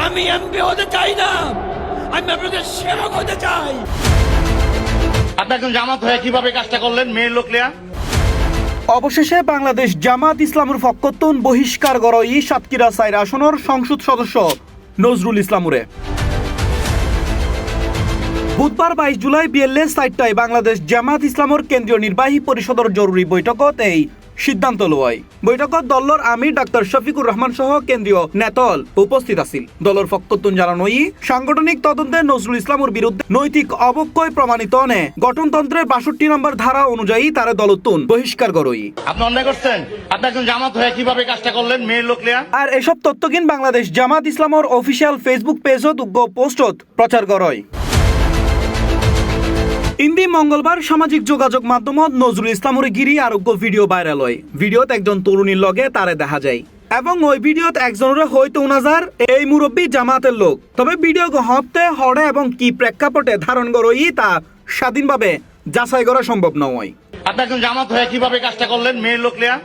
আমি এমপি হতে চাই না, আমি আপনাদের সেবক হতে চাই। আপনি একজন জামাত হয়ে কিভাবে কাজটা করলেন মেয়ের লোক লিয়া? অবশেষে বাংলাদেশ জামাত ইসলামের ফকতুন বহিষ্কার গরই সাতক্ষীরা ৪ আসনের সংসদ সদস্য নজরুল ইসলামুরে। বুধবার ২২ জুলাই বিএলএ ৪টায় বাংলাদেশ জামাত ইসলামের কেন্দ্রীয় নির্বাহী পরিষদের জরুরি বৈঠকত এই সিদ্ধান্ত লয়। বৈঠকত দলর আমির ডাক্তার শফিকুর রহমান সহ কেন্দ্রীয় নেতল উপস্থিত আছিল। দলর ফকতুন জানানোই সাংগঠনিক তদন্তে নজরুল ইসলামের বিরুদ্ধে নৈতিক অবক্ষয় প্রমাণিত নে গঠনতন্ত্রের ৬২ নম্বর ধারা অনুযায়ী তারা দলতুন বহিষ্কার করই। আপনি অন্যায় করছেন। আপনি একজন জামাত হয়ে কিভাবে কাজটা করলেন মেয়ের লোক লিয়া? আর এসব তথ্য কিন বাংলাদেশ জামাত ইসলামের অফিসিয়াল ফেসবুক পেজত উগ্র পোস্টত প্রচার করয়। ইন্দি মঙ্গলবার সামাজিক যোগাযোগ মাধ্যমত নজরুল ইসলামের গিরি আরোগ্য ভিডিও ভাইরাল হয়। ভিডিওত একজন তরুণীর লগে তারে দেখা যায় এবং ওই ভিডিওত একজনের হয়তো উনাজার এই মুরব্বী জামাতের লোক। তবে ভিডিও হতে হড়ে এবং কি প্রেক্ষাপটে ধারণ করই তা স্বাধীনভাবে যাচাই করা সম্ভব নয়। আপনি একজন জামাত হয়ে কিভাবে কাজটা করলেন মেয়ের লোক লিয়া?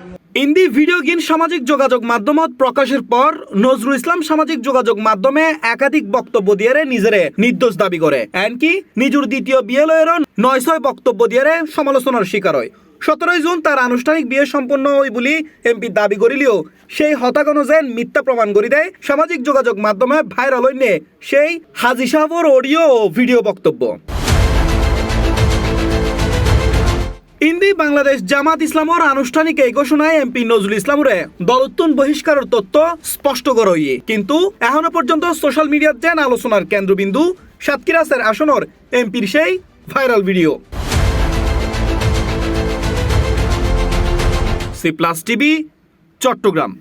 ইন্দি ভিডিও গিন সামাজিক যোগাযোগ মাধ্যমত প্রকাশের পর নজরুল ইসলাম সামাজিক যোগাযোগ মাধ্যমে একাধিক বক্তব্য দিয়ে নিজেরে নির্দোষ দাবি করে, এমনকি নিজের দ্বিতীয় বিয়ে লয়ের ৯-৬ বক্তব্য দিয়ে সমালোচনার শিকার হয়। ১৭ জুন তার আনুষ্ঠানিক বিয়ে সম্পন্ন হয় বলে এমপি দাবি করিলেও সেই হত্যাকাণ্ড যেন মিথ্যা প্রমাণ করে দেয় সামাজিক যোগাযোগ মাধ্যমে ভাইরাল হইনে সেই হাজি সাহেবর অডিও ও ভিডিও বক্তব্য। ইন্দি বাংলাদেশ জামাত ইসলামের আনুষ্ঠানিক এই ঘোষণায় এমপি নজরুল ইসলামরে দলতুন বহিষ্কারের তথ্য স্পষ্ট করইয়ে, কিন্তু এখনো পর্যন্ত সোশ্যাল মিডিয়ার যেন আলোচনার কেন্দ্রবিন্দু সাতক্ষীরা ৪ আসনের এমপির সেই viral video. C plus TV, Chittagong.